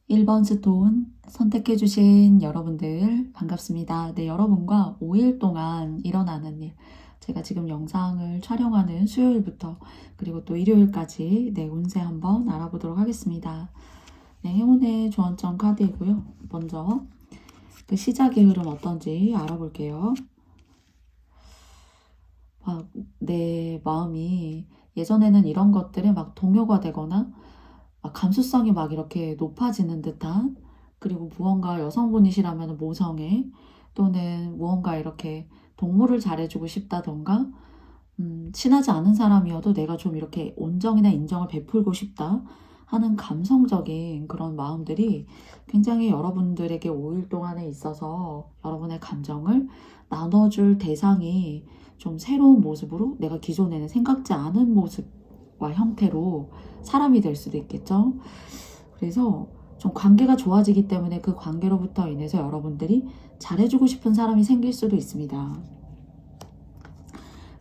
1번 스톤 선택해주신 여러분들 반갑습니다. 네, 여러분과 5일 동안 일어나는 일. 제가 지금 영상을 촬영하는 수요일부터 그리고 또 일요일까지 운세 한번 알아보도록 하겠습니다. 네, 행운의 조언점 카드이고요. 먼저 그 시작의 흐름 어떤지 알아볼게요. 내 마음이 예전에는 이런 것들이 막 동요가 되거나 감수성이 막 이렇게 높아지는 듯한, 그리고 무언가 여성분이시라면 모성애, 또는 무언가 이렇게 동물을 잘해주고 싶다던가, 친하지 않은 사람이어도 내가 좀 이렇게 온정이나 인정을 베풀고 싶다 하는 감성적인 그런 마음들이 굉장히 여러분들에게 5일 동안에 있어서 여러분의 감정을 나눠줄 대상이 좀 새로운 모습으로, 내가 기존에는 생각지 않은 모습과 형태로 사람이 될 수도 있겠죠. 그래서 좀 관계가 좋아지기 때문에 그 관계로부터 인해서 여러분들이 잘해주고 싶은 사람이 생길 수도 있습니다.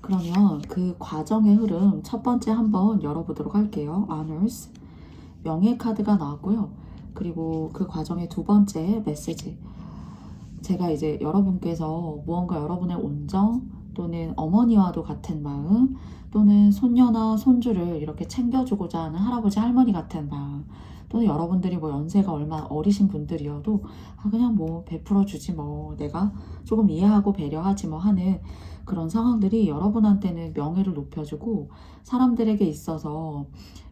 그러면 그 과정의 흐름 첫 번째 한번 열어보도록 할게요. Honors, 명예 카드가 나왔고요. 그리고 그 과정의 두 번째 메시지, 제가 이제 여러분께서 무언가 여러분의 온정 또는 어머니와도 같은 마음, 또는 손녀나 손주를 이렇게 챙겨주고자 하는 할아버지 할머니 같은 마음, 또는 여러분들이 뭐 연세가 얼마 어리신 분들이어도 그냥 뭐 베풀어 주지, 뭐 내가 조금 이해하고 배려하지 뭐 하는 그런 상황들이 여러분한테는 명예를 높여주고 사람들에게 있어서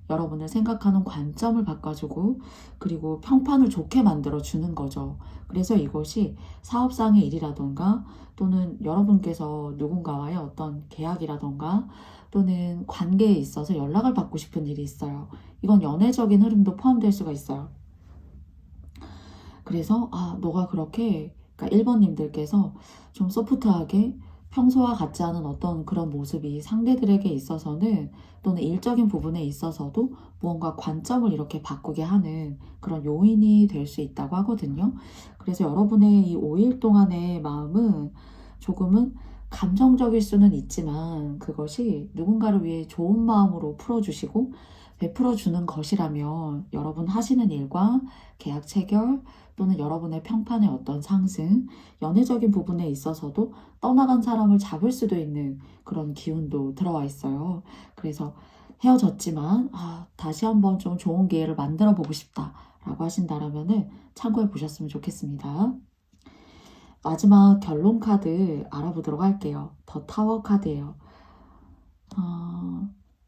여러분을 생각하는 관점을 바꿔주고, 그리고 평판을 좋게 만들어 주는 거죠. 그래서 이것이 사업상의 일이라던가, 또는 여러분께서 누군가와의 어떤 계약이라던가, 또는 관계에 있어서 연락을 받고 싶은 일이 있어요. 이건 연애적인 흐름도 포함될 수가 있어요. 그래서 너가 그렇게, 그러니까 1번님들께서 좀 소프트하게 평소와 같지 않은 어떤 그런 모습이 상대들에게 있어서는, 또는 일적인 부분에 있어서도 무언가 관점을 이렇게 바꾸게 하는 그런 요인이 될 수 있다고 하거든요. 그래서 여러분의 이 5일 동안의 마음은 조금은 감정적일 수는 있지만, 그것이 누군가를 위해 좋은 마음으로 풀어주시고 베풀어주는 것이라면, 여러분 하시는 일과 계약 체결, 또는 여러분의 평판의 어떤 상승, 연애적인 부분에 있어서도 떠나간 사람을 잡을 수도 있는 그런 기운도 들어와 있어요. 그래서 헤어졌지만 다시 한번 좀 좋은 기회를 만들어 보고 싶다 라고 하신다라면은 참고해 보셨으면 좋겠습니다. 마지막 결론 카드 알아보도록 할게요. 더 타워 카드예요.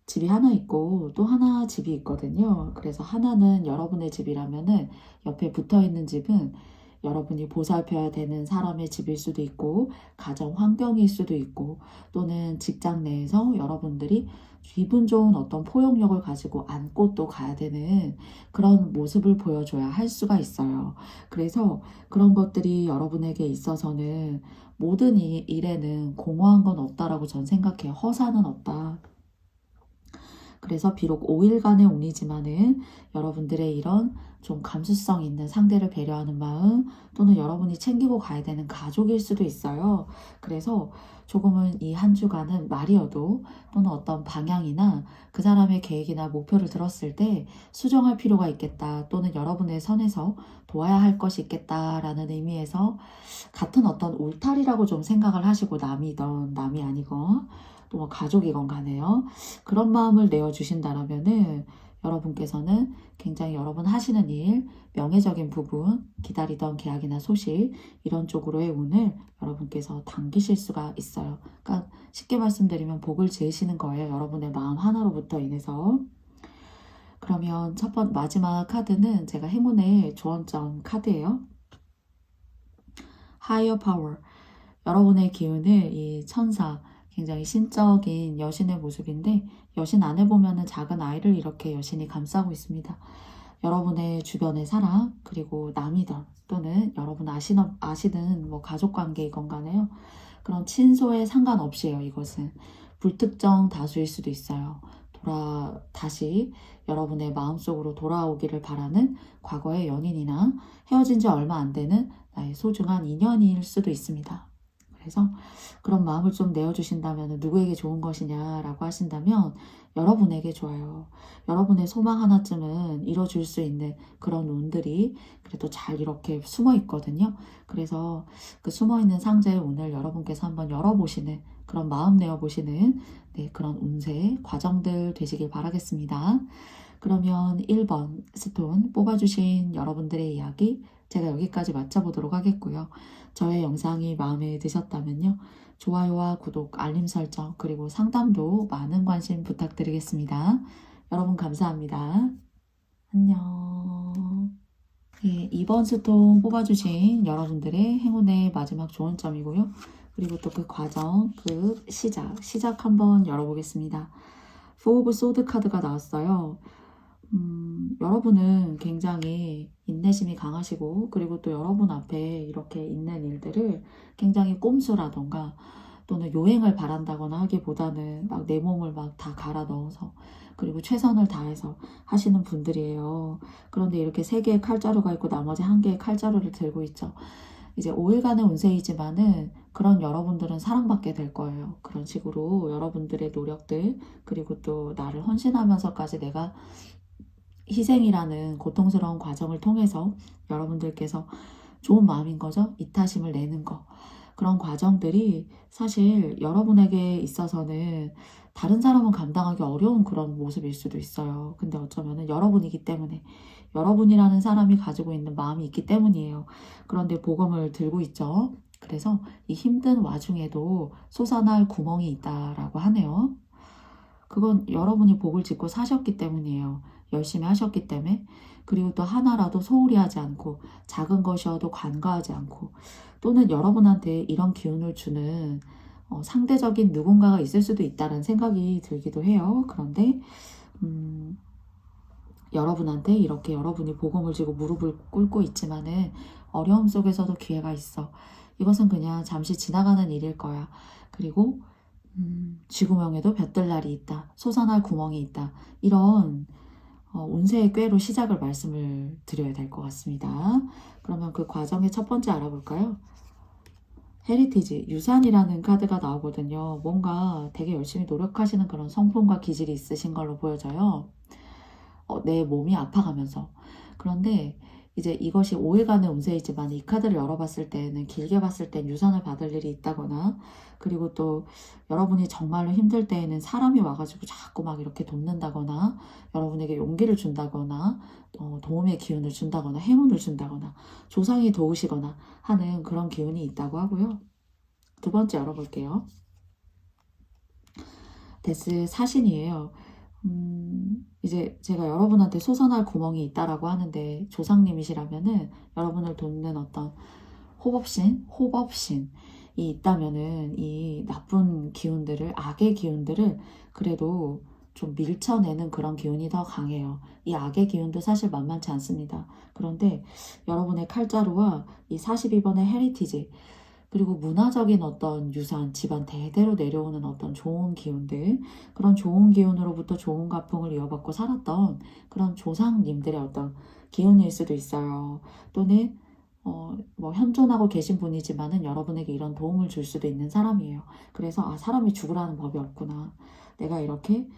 집이 하나 있고 또 하나 집이 있거든요. 그래서 하나는 여러분의 집이라면은 옆에 붙어 있는 집은 여러분이 보살펴야 되는 사람의 집일 수도 있고, 가정 환경일 수도 있고, 또는 직장 내에서 여러분들이 기분 좋은 어떤 포용력을 가지고 안고 또 가야 되는 그런 모습을 보여줘야 할 수가 있어요. 그래서 그런 것들이 여러분에게 있어서는 모든 일에는 공허한 건 없다라고 전 생각해요. 허사는 없다. 그래서 비록 5일간의 운이지만은 여러분들의 이런 좀 감수성 있는 상대를 배려하는 마음, 또는 여러분이 챙기고 가야 되는 가족일 수도 있어요. 그래서 조금은 이 한 주간은 말이어도, 또는 어떤 방향이나 그 사람의 계획이나 목표를 들었을 때 수정할 필요가 있겠다, 또는 여러분의 선에서 도와야 할 것이 있겠다라는 의미에서 같은 어떤 울타리라고 좀 생각을 하시고, 남이건 남이 아니건 또 뭐 가족이건 간에요. 그런 마음을 내어주신다라면은 여러분께서는 굉장히 여러분 하시는 일, 명예적인 부분, 기다리던 계약이나 소식, 이런 쪽으로의 운을 여러분께서 당기실 수가 있어요. 그러니까 쉽게 말씀드리면 복을 지으시는 거예요. 여러분의 마음 하나로부터 인해서. 그러면 마지막 카드는 제가 행운의 조언점 카드예요. Higher Power. 여러분의 기운을 이 천사, 굉장히 신적인 여신의 모습인데, 여신 안에 보면은 작은 아이를 이렇게 여신이 감싸고 있습니다. 여러분의 주변의 사람, 그리고 남이든 또는 여러분 아시는 뭐 가족관계이건 간에요. 그런 친소에 상관없이요. 이것은 불특정 다수일 수도 있어요. 다시 여러분의 마음속으로 돌아오기를 바라는 과거의 연인이나 헤어진 지 얼마 안 되는 나의 소중한 인연일 수도 있습니다. 그래서 그런 마음을 좀 내어주신다면 누구에게 좋은 것이냐라고 하신다면 여러분에게 좋아요. 여러분의 소망 하나쯤은 이뤄줄 수 있는 그런 운들이 그래도 잘 이렇게 숨어 있거든요. 그래서 그 숨어 있는 상자의 운을 여러분께서 한번 열어보시는 그런 마음 내어보시는 네, 그런 운세 과정들 되시길 바라겠습니다. 그러면 1번 스톤 뽑아주신 여러분들의 이야기 제가 여기까지 마쳐보도록 하겠고요. 저의 영상이 마음에 드셨다면요. 좋아요와 구독, 알림 설정, 그리고 상담도 많은 관심 부탁드리겠습니다. 여러분 감사합니다. 안녕. 네, 2번 스톤 뽑아주신 여러분들의 행운의 마지막 조언점이고요. 그리고 또 그 과정, 그 시작 한번 열어보겠습니다. 포 오브 소드 카드가 나왔어요. 여러분은 굉장히 인내심이 강하시고 그리고 또 여러분 앞에 이렇게 있는 일들을 굉장히 꼼수라던가 또는 요행을 바란다거나 하기보다는 막 내 몸을 막 다 갈아 넣어서 그리고 최선을 다해서 하시는 분들이에요. 그런데 이렇게 3개의 칼자루가 있고 나머지 1개의 칼자루를 들고 있죠. 이제 5일간의 운세이지만은 그런 여러분들은 사랑받게 될 거예요. 그런 식으로 여러분들의 노력들 그리고 또 나를 헌신하면서까지 내가 희생이라는 고통스러운 과정을 통해서 여러분들께서 좋은 마음인 거죠. 이타심을 내는 거. 그런 과정들이 사실 여러분에게 있어서는 다른 사람은 감당하기 어려운 그런 모습일 수도 있어요. 근데 어쩌면은 여러분이기 때문에 여러분이라는 사람이 가지고 있는 마음이 있기 때문이에요. 그런데 복음을 들고 있죠. 그래서 이 힘든 와중에도 솟아날 구멍이 있다라고 하네요. 그건 여러분이 복을 짓고 사셨기 때문이에요. 열심히 하셨기 때문에. 그리고 또 하나라도 소홀히 하지 않고 작은 것이어도 간과하지 않고 또는 여러분한테 이런 기운을 주는 상대적인 누군가가 있을 수도 있다는 생각이 들기도 해요. 그런데 여러분한테 이렇게 여러분이 복음을 지고 무릎을 꿇고 있지만은 어려움 속에서도 기회가 있어. 이것은 그냥 잠시 지나가는 일일 거야. 그리고 쥐구멍에도 볕들날이 있다. 솟아날 구멍이 있다. 이런 운세의 꾀로 시작을 말씀을 드려야 될 것 같습니다. 그러면 그 과정의 첫 번째 알아볼까요? 헤리티지, 유산이라는 카드가 나오거든요. 뭔가 되게 열심히 노력하시는 그런 성품과 기질이 있으신 걸로 보여져요. 내 몸이 아파가면서. 그런데 이제 이것이 5일간의 운세이지만 이 카드를 열어봤을 때는 길게 봤을 땐 유산을 받을 일이 있다거나 그리고 또 여러분이 정말로 힘들 때에는 사람이 와가지고 자꾸 막 이렇게 돕는다거나 여러분에게 용기를 준다거나 도움의 기운을 준다거나 행운을 준다거나 조상이 도우시거나 하는 그런 기운이 있다고 하고요. 두 번째 열어볼게요. 데스 사신이에요. 이제 제가 여러분한테 솟아날 구멍이 있다라고 하는데 조상님이시라면은 여러분을 돕는 어떤 호법신이 있다면은 이 나쁜 기운들을 악의 기운들을 그래도 좀 밀쳐내는 그런 기운이 더 강해요. 이 악의 기운도 사실 만만치 않습니다. 그런데 여러분의 칼자루와 이 42번의 헤리티지 그리고 문화적인 어떤 유산, 집안 대대로 내려오는 어떤 좋은 기운들, 그런 좋은 기운으로부터 좋은 가풍을 이어받고 살았던 그런 조상님들의 어떤 기운일 수도 있어요. 또는 뭐 현존하고 계신 분이지만은 여러분에게 이런 도움을 줄 수도 있는 사람이에요. 그래서 사람이 죽으라는 법이 없구나. 내가 이렇게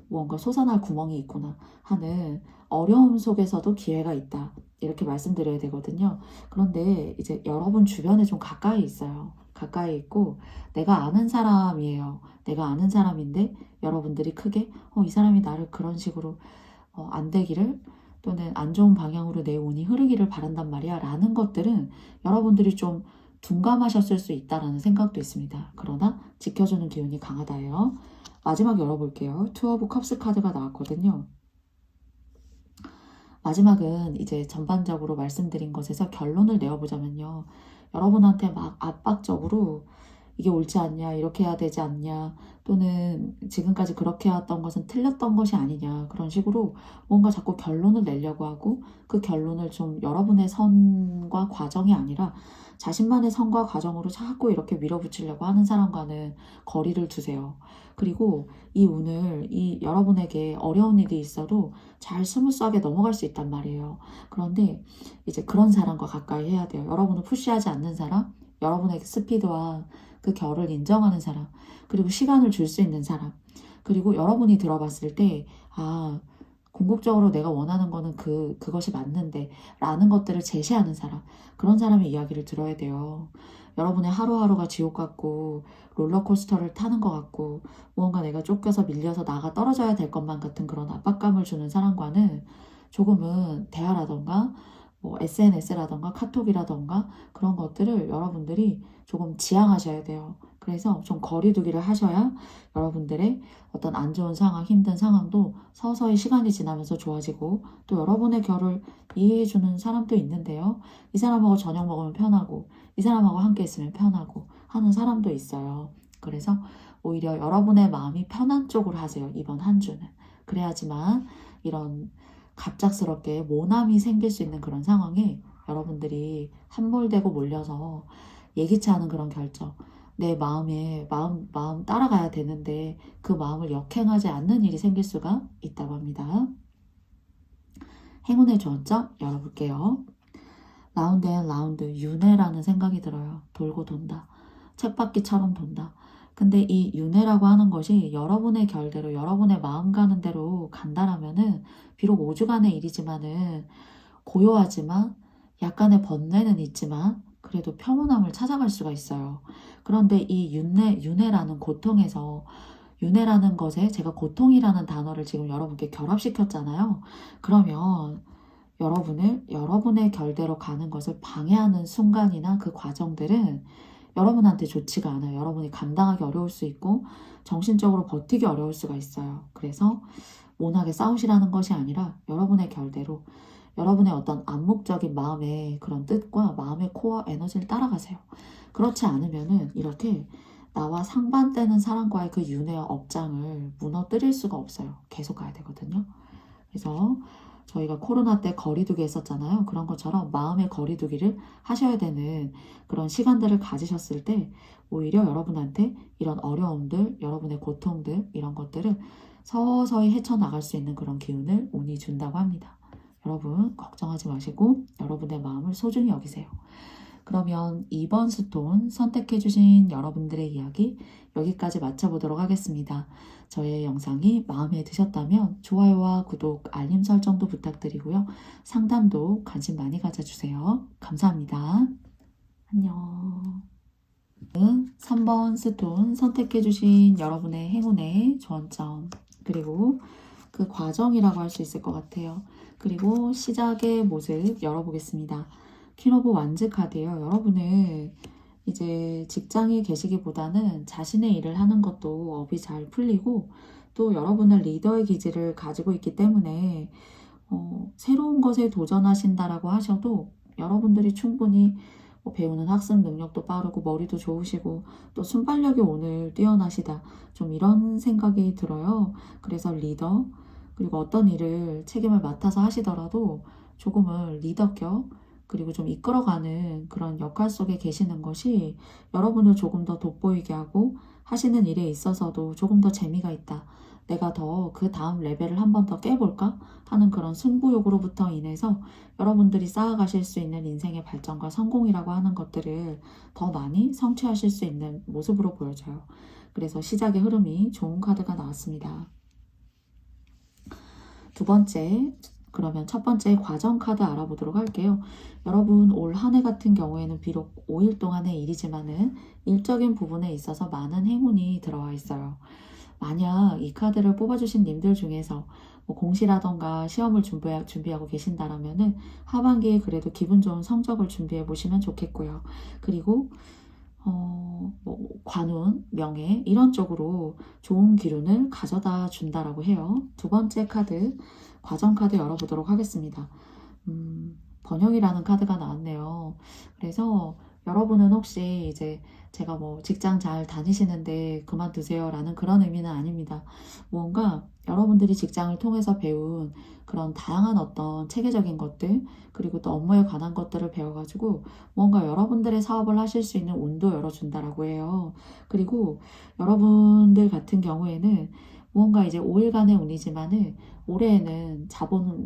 뭔가 솟아날 구멍이 있구나 하는 어려움 속에서도 기회가 있다. 이렇게 말씀드려야 되거든요. 그런데 이제 여러분 주변에 좀 가까이 있어요. 가까이 있고 내가 아는 사람이에요. 내가 아는 사람인데 여러분들이 크게 이 사람이 나를 그런 식으로 안 되기를 또는 안 좋은 방향으로 내 운이 흐르기를 바란단 말이야 라는 것들은 여러분들이 좀 둔감하셨을 수 있다라는 생각도 있습니다. 그러나 지켜주는 기운이 강하다예요. 마지막 열어볼게요. 투 오브 컵스 카드가 나왔거든요. 마지막은 이제 전반적으로 말씀드린 것에서 결론을 내어보자면요. 여러분한테 막 압박적으로 이게 옳지 않냐, 이렇게 해야 되지 않냐, 또는 지금까지 그렇게 해왔던 것은 틀렸던 것이 아니냐, 그런 식으로 뭔가 자꾸 결론을 내려고 하고 그 결론을 좀 여러분의 선과 과정이 아니라 자신만의 선과 과정으로 자꾸 이렇게 밀어붙이려고 하는 사람과는 거리를 두세요. 그리고 이 운을 여러분에게 어려운 일이 있어도 잘 스무스하게 넘어갈 수 있단 말이에요. 그런데 이제 그런 사람과 가까이 해야 돼요. 여러분을 푸시하지 않는 사람, 여러분에게 스피드와 그 결을 인정하는 사람, 그리고 시간을 줄 수 있는 사람, 그리고 여러분이 들어봤을 때 궁극적으로 내가 원하는 거는 그것이 맞는데 라는 것들을 제시하는 사람, 그런 사람의 이야기를 들어야 돼요. 여러분의 하루하루가 지옥 같고 롤러코스터를 타는 것 같고 무언가 내가 쫓겨서 밀려서 나가 떨어져야 될 것만 같은 그런 압박감을 주는 사람과는 조금은 대화라던가 뭐 SNS라던가 카톡이라던가 그런 것들을 여러분들이 조금 지양하셔야 돼요. 그래서 좀 거리두기를 하셔야 여러분들의 어떤 안 좋은 상황, 힘든 상황도 서서히 시간이 지나면서 좋아지고 또 여러분의 결을 이해해주는 사람도 있는데요. 이 사람하고 저녁 먹으면 편하고 이 사람하고 함께 있으면 편하고 하는 사람도 있어요. 그래서 오히려 여러분의 마음이 편한 쪽으로 하세요. 이번 한 주는. 그래야지만 이런 갑작스럽게 모남이 생길 수 있는 그런 상황에 여러분들이 함몰되고 몰려서 예기치 않은 그런 결정, 내 마음 따라가야 되는데 그 마음을 역행하지 않는 일이 생길 수가 있다고 합니다. 행운의 주원점 열어볼게요. 라운드 앤 라운드, 윤회라는 생각이 들어요. 돌고 돈다. 쳇바퀴처럼 돈다. 근데 이 윤회라고 하는 것이 여러분의 결대로 여러분의 마음 가는 대로 간다라면은 비록 5주간의 일이지만은 고요하지만 약간의 번뇌는 있지만 그래도 평온함을 찾아갈 수가 있어요. 그런데 이 윤회라는 고통에서 윤회라는 것에 제가 고통이라는 단어를 지금 여러분께 결합시켰잖아요. 그러면 여러분의 결대로 가는 것을 방해하는 순간이나 그 과정들은 여러분한테 좋지가 않아요. 여러분이 감당하기 어려울 수 있고 정신적으로 버티기 어려울 수가 있어요. 그래서 모나게 싸우시라는 것이 아니라 여러분의 결대로 여러분의 어떤 암묵적인 마음의 그런 뜻과 마음의 코어 에너지를 따라가세요. 그렇지 않으면은 이렇게 나와 상반되는 사람과의 그 윤회와 업장을 무너뜨릴 수가 없어요. 계속 가야 되거든요. 그래서 저희가 코로나 때 거리두기 했었잖아요. 그런 것처럼 마음의 거리두기를 하셔야 되는 그런 시간들을 가지셨을 때 오히려 여러분한테 이런 어려움들, 여러분의 고통들 이런 것들을 서서히 헤쳐나갈 수 있는 그런 기운을 운이 준다고 합니다. 여러분 걱정하지 마시고 여러분의 마음을 소중히 여기세요. 그러면 2번 스톤 선택해주신 여러분들의 이야기 여기까지 마쳐보도록 하겠습니다. 저의 영상이 마음에 드셨다면 좋아요와 구독, 알림 설정도 부탁드리고요. 상담도 관심 많이 가져주세요. 감사합니다. 안녕. 3번 스톤 선택해주신 여러분의 행운의 주원점 그리고 그 과정이라고 할 수 있을 것 같아요. 그리고 시작의 모습 열어보겠습니다. 퀸 오브 완즈 카드예요. 여러분은 이제 직장에 계시기보다는 자신의 일을 하는 것도 업이 잘 풀리고 또 여러분은 리더의 기질을 가지고 있기 때문에 새로운 것에 도전하신다라고 하셔도 여러분들이 충분히 배우는 학습 능력도 빠르고 머리도 좋으시고 또 순발력이 오늘 뛰어나시다. 좀 이런 생각이 들어요. 그래서 리더 그리고 어떤 일을 책임을 맡아서 하시더라도 조금은 리더격 그리고 좀 이끌어가는 그런 역할 속에 계시는 것이 여러분을 조금 더 돋보이게 하고 하시는 일에 있어서도 조금 더 재미가 있다. 내가 더 그 다음 레벨을 한 번 더 깨볼까 하는 그런 승부욕으로부터 인해서 여러분들이 쌓아가실 수 있는 인생의 발전과 성공이라고 하는 것들을 더 많이 성취하실 수 있는 모습으로 보여져요. 그래서 시작의 흐름이 좋은 카드가 나왔습니다. 두 번째, 그러면 첫 번째 과정 카드 알아보도록 할게요. 여러분 올 한 해 같은 경우에는 비록 5일 동안의 일이지만은 일적인 부분에 있어서 많은 행운이 들어와 있어요. 만약 이 카드를 뽑아주신 님들 중에서 뭐 공시라던가 시험을 준비하고 계신다라면은 하반기에 그래도 기분 좋은 성적을 준비해 보시면 좋겠고요. 그리고 뭐 관운, 명예 이런 쪽으로 좋은 기운을 가져다 준다라고 해요. 두 번째 카드, 과정 카드 열어보도록 하겠습니다. 번영이라는 카드가 나왔네요. 그래서 여러분은 혹시 이제 제가 뭐 직장 잘 다니시는데 그만두세요 라는 그런 의미는 아닙니다. 뭔가 여러분들이 직장을 통해서 배운 그런 다양한 어떤 체계적인 것들 그리고 또 업무에 관한 것들을 배워가지고 뭔가 여러분들의 사업을 하실 수 있는 운도 열어준다라고 해요. 그리고 여러분들 같은 경우에는 무언가 이제 5일간의 운이지만은 올해에는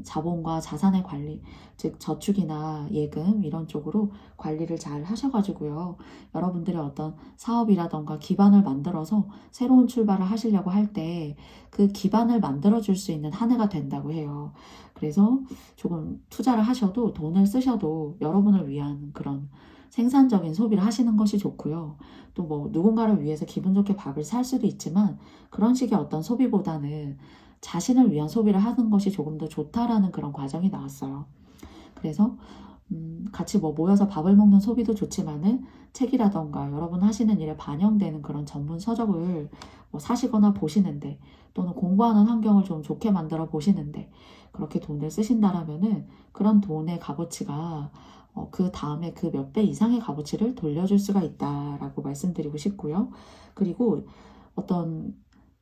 자본과 자산의 관리, 즉 저축이나 예금 이런 쪽으로 관리를 잘 하셔가지고요. 여러분들의 어떤 사업이라던가 기반을 만들어서 새로운 출발을 하시려고 할 때 그 기반을 만들어줄 수 있는 한 해가 된다고 해요. 그래서 조금 투자를 하셔도 돈을 쓰셔도 여러분을 위한 그런 생산적인 소비를 하시는 것이 좋고요. 또 뭐 누군가를 위해서 기분 좋게 밥을 살 수도 있지만 그런 식의 어떤 소비보다는 자신을 위한 소비를 하는 것이 조금 더 좋다라는 그런 과정이 나왔어요. 그래서 같이 뭐 모여서 밥을 먹는 소비도 좋지만은 책이라던가 여러분 하시는 일에 반영되는 그런 전문 서적을 뭐 사시거나 보시는데 또는 공부하는 환경을 좀 좋게 만들어 보시는데 그렇게 돈을 쓰신다라면은 그런 돈의 값어치가 그 다음에 그 몇 배 이상의 값어치를 돌려줄 수가 있다라고 말씀드리고 싶고요. 그리고 어떤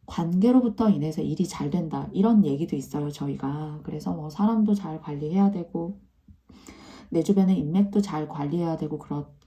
관계로부터 인해서 일이 잘 된다 이런 얘기도 있어요, 저희가. 그래서 뭐 사람도 잘 관리해야 되고 내 주변의 인맥도 잘 관리해야 되고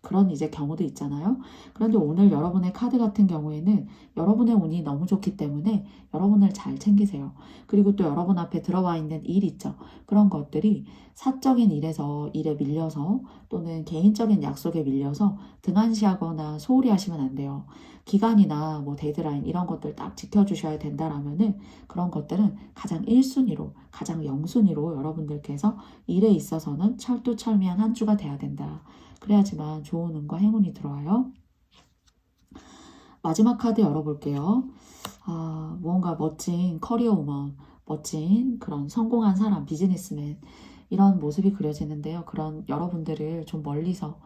그런 이제 경우도 있잖아요. 그런데 오늘 여러분의 카드 같은 경우에는 여러분의 운이 너무 좋기 때문에 여러분을 잘 챙기세요. 그리고 또 여러분 앞에 들어와 있는 일 있죠. 그런 것들이 사적인 일에 밀려서 또는 개인적인 약속에 밀려서 등한시하거나 소홀히 하시면 안 돼요. 기간이나 뭐 데드라인 이런 것들 딱 지켜주셔야 된다라면은 그런 것들은 가장 1순위로, 가장 영순위로 여러분들께서 일에 있어서는 철두철미한 한 주가 돼야 된다. 그래야지만 좋은 운과 행운이 들어와요. 마지막 카드 열어볼게요. 무언가 멋진 커리어 우먼, 멋진 그런 성공한 사람, 비즈니스맨 이런 모습이 그려지는데요. 그런 여러분들을 좀 멀리서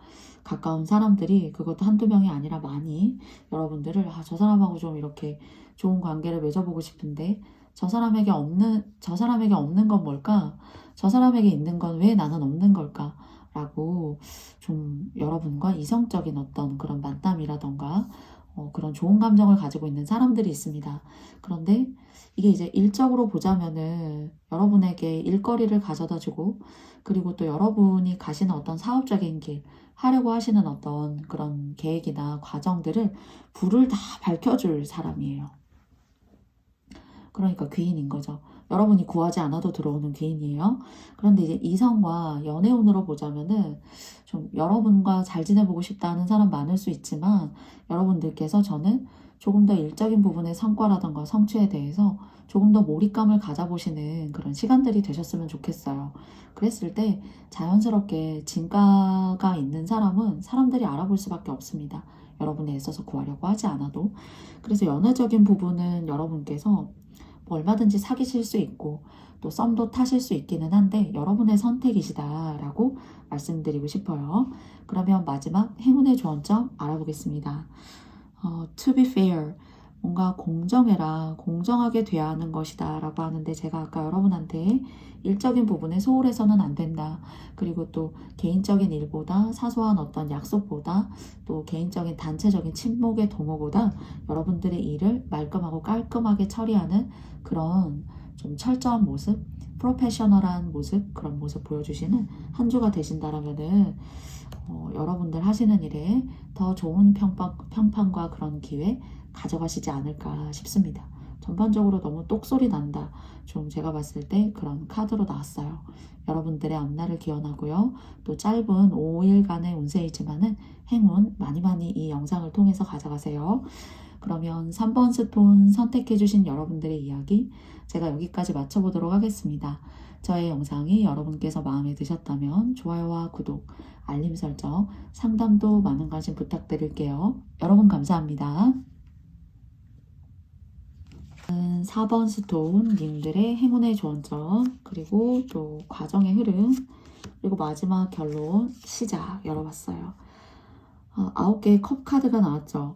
가까운 사람들이 그것도 한두 명이 아니라 많이 여러분들을 저 사람하고 좀 이렇게 좋은 관계를 맺어보고 싶은데 저 사람에게 없는 건 뭘까? 저 사람에게 있는 건 왜 나는 없는 걸까? 라고 좀 여러분과 이성적인 어떤 그런 만남이라던가 그런 좋은 감정을 가지고 있는 사람들이 있습니다. 그런데 이게 이제 일적으로 보자면은 여러분에게 일거리를 가져다 주고 그리고 또 여러분이 가시는 어떤 사업적인 길, 하려고 하시는 어떤 그런 계획이나 과정들을 불을 다 밝혀줄 사람이에요. 그러니까 귀인인 거죠. 여러분이 구하지 않아도 들어오는 귀인이에요. 그런데 이제 이성과 연애운으로 보자면은 좀 여러분과 잘 지내보고 싶다는 사람 많을 수 있지만 여러분들께서 저는 조금 더 일적인 부분의 성과라던가 성취에 대해서 조금 더 몰입감을 가져보시는 그런 시간들이 되셨으면 좋겠어요. 그랬을 때 자연스럽게 진가가 있는 사람은 사람들이 알아볼 수밖에 없습니다. 여러분에 애써서 구하려고 하지 않아도. 그래서 연애적인 부분은 여러분께서 뭐 얼마든지 사귀실 수 있고 또 썸도 타실 수 있기는 한데 여러분의 선택이시다라고 말씀드리고 싶어요. 그러면 마지막 행운의 조언점 알아보겠습니다. To be fair, 뭔가 공정해라, 공정하게 돼야 하는 것이다 라고 하는데 제가 아까 여러분한테 일적인 부분에 소홀해서는 안 된다. 그리고 또 개인적인 일보다 사소한 어떤 약속보다 또 개인적인 단체적인 친목의 도모보다 여러분들의 일을 말끔하고 깔끔하게 처리하는 그런 좀 철저한 모습, 프로페셔널한 모습, 그런 모습 보여주시는 한 주가 되신다라면은 여러분들 하시는 일에 더 좋은 평판과 그런 기회 가져가시지 않을까 싶습니다. 전반적으로 너무 똑소리 난다. 좀 제가 봤을 때 그런 카드로 나왔어요. 여러분들의 앞날을 기원하고요. 또 짧은 5일간의 운세이지만은 행운 많이 많이 이 영상을 통해서 가져가세요. 그러면 3번 스톤 선택해주신 여러분들의 이야기 제가 여기까지 마쳐보도록 하겠습니다. 저의 영상이 여러분께서 마음에 드셨다면 좋아요와 구독, 알림 설정, 상담도 많은 관심 부탁드릴게요. 여러분 감사합니다. 4번 스톤 님들의 행운의 조언점 그리고 또 과정의 흐름 그리고 마지막 결론 시작 열어봤어요. 9개의 컵 카드가 나왔죠.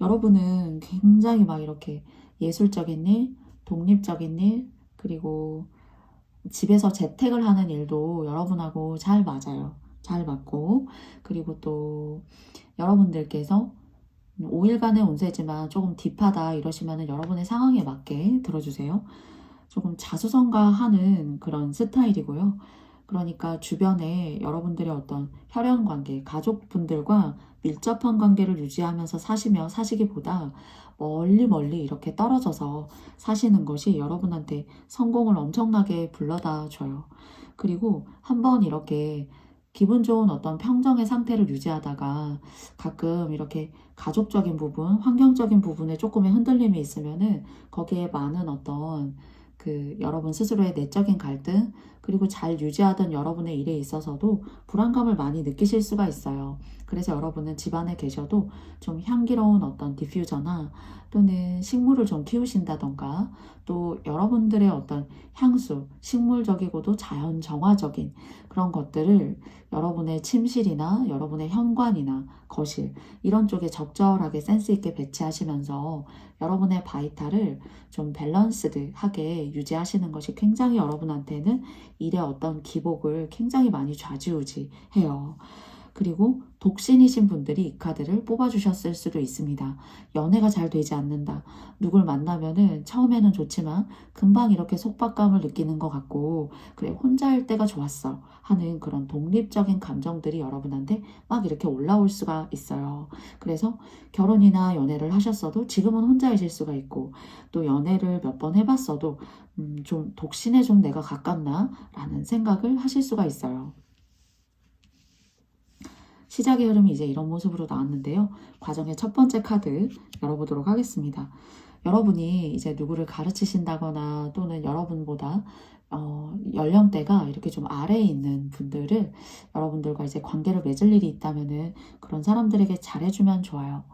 여러분은 굉장히 막 이렇게 예술적인 일, 독립적인 일, 그리고 집에서 재택을 하는 일도 여러분하고 잘 맞아요. 잘 맞고, 그리고 또 여러분들께서 5일간의 운세지만 조금 딥하다 이러시면 여러분의 상황에 맞게 들어주세요. 조금 자수성가하는 그런 스타일이고요. 그러니까 주변에 여러분들의 어떤 혈연 관계, 가족분들과 밀접한 관계를 유지하면서 사시기보다 멀리 멀리 이렇게 떨어져서 사시는 것이 여러분한테 성공을 엄청나게 불러다 줘요. 그리고 한번 이렇게 기분 좋은 어떤 평정의 상태를 유지하다가 가끔 이렇게 가족적인 부분, 환경적인 부분에 조금의 흔들림이 있으면은 거기에 많은 어떤 여러분 스스로의 내적인 갈등, 그리고 잘 유지하던 여러분의 일에 있어서도 불안감을 많이 느끼실 수가 있어요. 그래서 여러분은 집안에 계셔도 좀 향기로운 어떤 디퓨저나 또는 식물을 좀 키우신다던가, 또 여러분들의 어떤 향수, 식물적이고도 자연 정화적인 그런 것들을 여러분의 침실이나 여러분의 현관이나 거실 이런 쪽에 적절하게 센스 있게 배치하시면서 여러분의 바이탈을 좀 밸런스드하게 유지하시는 것이 굉장히 여러분한테는 일의 어떤 기복을 굉장히 많이 좌지우지해요. 그리고 독신이신 분들이 이 카드를 뽑아주셨을 수도 있습니다. 연애가 잘 되지 않는다. 누굴 만나면은 처음에는 좋지만 금방 이렇게 속박감을 느끼는 것 같고, 그래, 혼자일 때가 좋았어 하는 그런 독립적인 감정들이 여러분한테 막 이렇게 올라올 수가 있어요. 그래서 결혼이나 연애를 하셨어도 지금은 혼자이실 수가 있고, 또 연애를 몇 번 해봤어도 좀 독신에 좀 내가 가깝나 라는 생각을 하실 수가 있어요. 시작의 흐름이 이제 이런 모습으로 나왔는데요. 과정의 첫 번째 카드 열어보도록 하겠습니다. 여러분이 이제 누구를 가르치신다거나 또는 여러분보다 연령대가 이렇게 좀 아래에 있는 분들을 여러분들과 이제 관계를 맺을 일이 있다면은 그런 사람들에게 잘해주면 좋아요.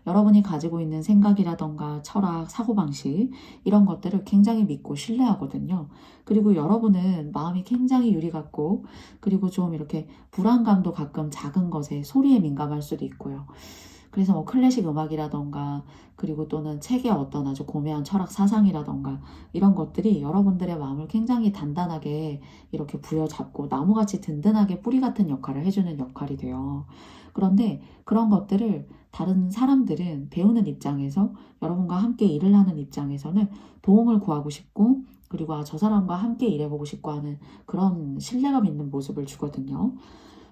여러분이 가지고 있는 생각이라던가 철학, 사고방식 이런 것들을 굉장히 믿고 신뢰하거든요. 그리고 여러분은 마음이 굉장히 유리 같고, 그리고 좀 이렇게 불안감도 가끔 작은 것에 소리에 민감할 수도 있고요. 그래서 뭐 클래식 음악이라던가, 그리고 또는 책의 어떤 아주 고매한 철학 사상이라던가 이런 것들이 여러분들의 마음을 굉장히 단단하게 이렇게 부여잡고 나무같이 든든하게 뿌리 같은 역할을 해주는 역할이 돼요. 그런데 그런 것들을 다른 사람들은 배우는 입장에서, 여러분과 함께 일을 하는 입장에서는 도움을 구하고 싶고, 그리고 저 사람과 함께 일해보고 싶고 하는 그런 신뢰감 있는 모습을 주거든요.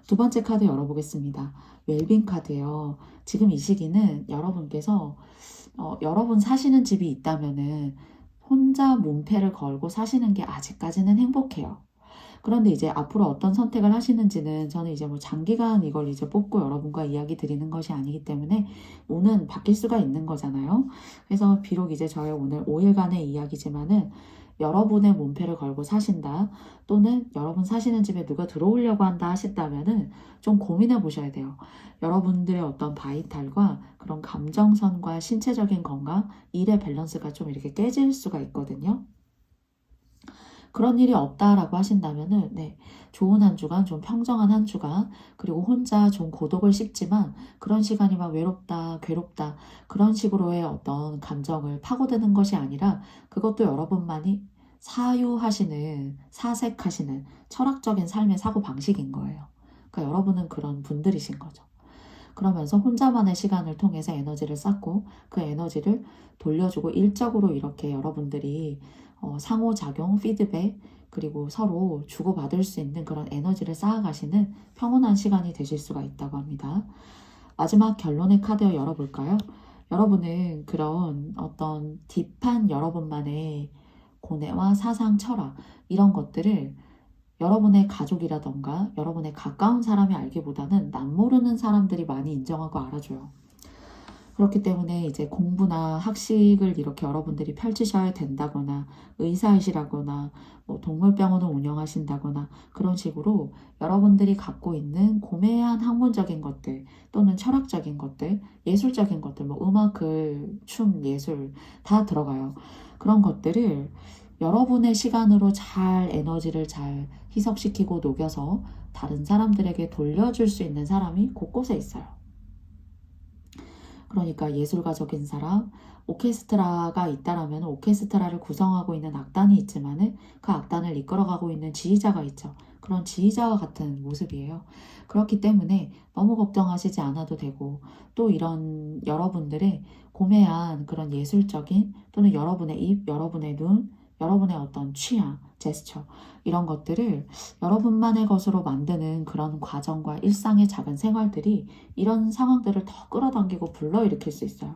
두 번째 카드 열어보겠습니다. 웰빙 카드예요. 지금 이 시기는 여러분께서 여러분 사시는 집이 있다면은 혼자 몸패를 걸고 사시는 게 아직까지는 행복해요. 그런데 이제 앞으로 어떤 선택을 하시는지는 저는 이제 뭐 장기간 이걸 이제 뽑고 여러분과 이야기 드리는 것이 아니기 때문에 오는 바뀔 수가 있는 거잖아요. 그래서 비록 이제 저의 오늘 5일간의 이야기지만은 여러분의 몸패를 걸고 사신다, 또는 여러분 사시는 집에 누가 들어오려고 한다 하신다면은 좀 고민해 보셔야 돼요. 여러분들의 어떤 바이탈과 그런 감정선과 신체적인 건강, 일의 밸런스가 좀 이렇게 깨질 수가 있거든요. 그런 일이 없다라고 하신다면은, 네, 좋은 한 주간, 좀 평정한 한 주간, 그리고 혼자 좀 고독을 씹지만 그런 시간이 막 외롭다, 괴롭다, 그런 식으로의 어떤 감정을 파고드는 것이 아니라 그것도 여러분만이 사유하시는, 사색하시는 철학적인 삶의 사고 방식인 거예요. 그러니까 여러분은 그런 분들이신 거죠. 그러면서 혼자만의 시간을 통해서 에너지를 쌓고 그 에너지를 돌려주고 일적으로 이렇게 여러분들이 상호작용, 피드백, 그리고 서로 주고받을 수 있는 그런 에너지를 쌓아가시는 평온한 시간이 되실 수가 있다고 합니다. 마지막 결론의 카드 열어볼까요? 여러분은 그런 어떤 딥한 여러분만의 고뇌와 사상, 철학 이런 것들을 여러분의 가족이라던가 여러분의 가까운 사람이 알기보다는 남모르는 사람들이 많이 인정하고 알아줘요. 그렇기 때문에 이제 공부나 학식을 이렇게 여러분들이 펼치셔야 된다거나, 의사이시라거나, 뭐 동물병원을 운영하신다거나 그런 식으로 여러분들이 갖고 있는 고매한 학문적인 것들 또는 철학적인 것들, 예술적인 것들, 뭐 음악, 글, 춤, 예술 다 들어가요. 그런 것들을 여러분의 시간으로 잘 에너지를 잘 희석시키고 녹여서 다른 사람들에게 돌려줄 수 있는 사람이 곳곳에 있어요. 그러니까 예술가적인 사람, 오케스트라가 있다라면 오케스트라를 구성하고 있는 악단이 있지만은 그 악단을 이끌어가고 있는 지휘자가 있죠. 그런 지휘자와 같은 모습이에요. 그렇기 때문에 너무 걱정하시지 않아도 되고, 또 이런 여러분들의 고매한 그런 예술적인 또는 여러분의 입, 여러분의 눈, 여러분의 어떤 취향, 제스처 이런 것들을 여러분만의 것으로 만드는 그런 과정과 일상의 작은 생활들이 이런 상황들을 더 끌어당기고 불러일으킬 수 있어요.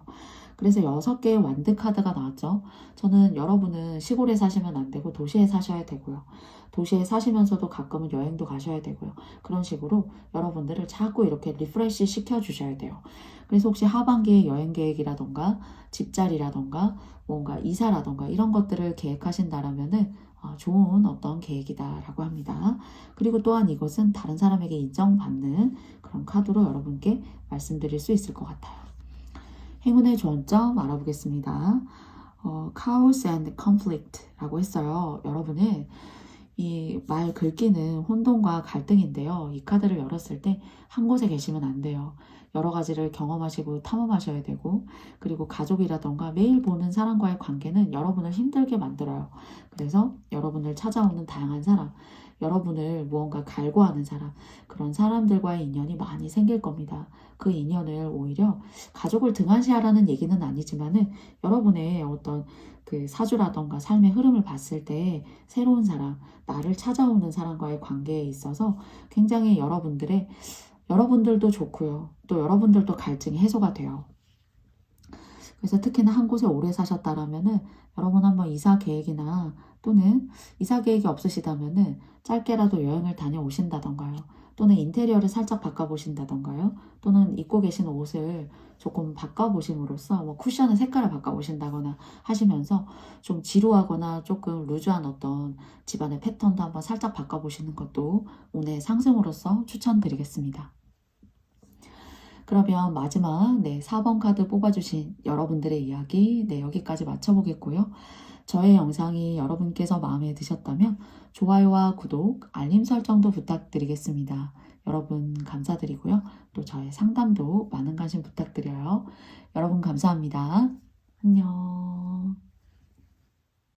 그래서 6개의 완드 카드가 나왔죠. 저는 여러분은 시골에 사시면 안 되고 도시에 사셔야 되고요. 도시에 사시면서도 가끔은 여행도 가셔야 되고요. 그런 식으로 여러분들을 자꾸 이렇게 리프레시 시켜주셔야 돼요. 그래서 혹시 하반기에 여행 계획이라던가 집자리라던가 뭔가 이사라던가 이런 것들을 계획하신다라면은 좋은 어떤 계획이다라고 합니다. 그리고 또한 이것은 다른 사람에게 인정받는 그런 카드로 여러분께 말씀드릴 수 있을 것 같아요. 행운의 좋은점 알아보겠습니다. Chaos and Conflict라고 했어요. 여러분은 이 말 긁기는 혼돈과 갈등인데요. 이 카드를 열었을 때 한 곳에 계시면 안 돼요. 여러 가지를 경험하시고 탐험하셔야 되고, 그리고 가족이라던가 매일 보는 사람과의 관계는 여러분을 힘들게 만들어요. 그래서 여러분을 찾아오는 다양한 사람, 여러분을 무언가 갈구하는 사람, 그런 사람들과의 인연이 많이 생길 겁니다. 그 인연을 오히려 가족을 등한시하라는 얘기는 아니지만은 여러분의 어떤 그 사주라던가 삶의 흐름을 봤을 때 새로운 사람, 나를 찾아오는 사람과의 관계에 있어서 굉장히 여러분들도 좋고요. 또 여러분들도 갈증이 해소가 돼요. 그래서 특히나 한 곳에 오래 사셨다라면은 여러분 한번 이사 계획이나 또는 이사 계획이 없으시다면은 짧게라도 여행을 다녀오신다던가요. 또는 인테리어를 살짝 바꿔보신다던가요. 또는 입고 계신 옷을 조금 바꿔보심으로써 뭐 쿠션의 색깔을 바꿔보신다거나 하시면서 좀 지루하거나 조금 루즈한 어떤 집안의 패턴도 한번 살짝 바꿔보시는 것도 운의 상승으로서 추천드리겠습니다. 그러면 마지막 4번 카드 뽑아주신 여러분들의 이야기 여기까지 마쳐보겠고요. 저의 영상이 여러분께서 마음에 드셨다면 좋아요와 구독, 알림 설정도 부탁드리겠습니다. 여러분 감사드리고요. 또 저의 상담도 많은 관심 부탁드려요. 여러분 감사합니다. 안녕.